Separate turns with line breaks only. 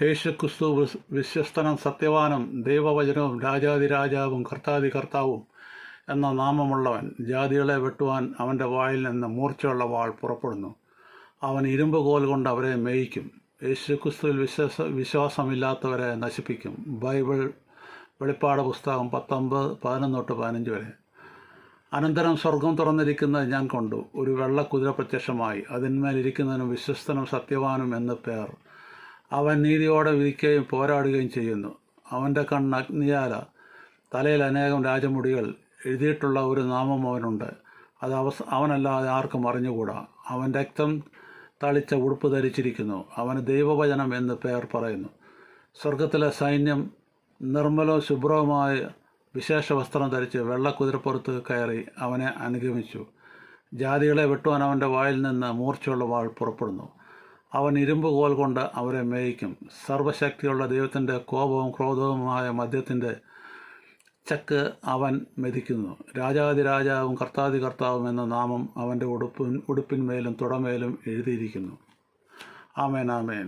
യേശുക്രിസ്തു വിശ്വസ്തനും സത്യവാനും ദൈവവചനവും രാജാതിരാജാവും കർത്താതി കർത്താവും എന്ന നാമമുള്ളവൻ. ജാതികളെ വെട്ടുവാൻ അവൻ്റെ വായിൽ നിന്ന് മൂർച്ചയുള്ള വാൾ പുറപ്പെടുന്നു. അവൻ ഇരുമ്പ് കോൽ കൊണ്ട് അവരെ മേയിക്കും. യേശുക്രിസ്തുവിൽ വിശ്വാസമില്ലാത്തവരെ നശിപ്പിക്കും. ബൈബിൾ വെളിപ്പാട് പുസ്തകം 19:11-15 വരെ. അനന്തരം സ്വർഗം തുറന്നിരിക്കുന്നത് ഞാൻ കണ്ടു. ഒരു വെള്ളക്കുതിര പ്രത്യക്ഷമായി. അതിന്മേലിരിക്കുന്നതിനും വിശ്വസ്തനും സത്യവാനും എന്ന് പേർ. അവൻ നീതിയോടെ വിധിക്കുകയും പോരാടുകയും ചെയ്യുന്നു. അവൻ്റെ കണ്ണ് അഗ്നിയാല, തലയിൽ അനേകം രാജമുടികൾ. എഴുതിയിട്ടുള്ള ഒരു നാമം അവനുണ്ട്. അത് അവനല്ലാതെ ആർക്കും അറിഞ്ഞുകൂടാ. അവൻ രക്തം തളിച്ച ഉടുപ്പ് ധരിച്ചിരിക്കുന്നു. അവന് ദൈവവചനം എന്ന് പേർ പറയുന്നു. സ്വർഗത്തിലെ സൈന്യം നിർമ്മലവും ശുഭ്രവുമായ വിശേഷ വസ്ത്രം ധരിച്ച് വെള്ളക്കുതിരപ്പുറത്ത് കയറി അവനെ അനുഗമിച്ചു. ജാതികളെ വെട്ടുവാൻ അവൻ്റെ വായിൽ നിന്ന് മൂർച്ചയുള്ള വാൾ പുറപ്പെടുന്നു. അവൻ ഇരുമ്പ് കോൽ കൊണ്ട് അവരെ മേയിക്കും. സർവശക്തിയുള്ള ദൈവത്തിൻ്റെ കോപവും ക്രോധവുമായ മദ്യത്തിൻ്റെ ചക്ക് അവൻ മെതിക്കുന്നു. രാജാതിരാജാവും കർത്താതി കർത്താവും എന്ന നാമം അവൻ്റെ ഉടുപ്പിന്മേലും തുടമേലും എഴുതിയിരിക്കുന്നു. ആമേൻ, ആമേൻ.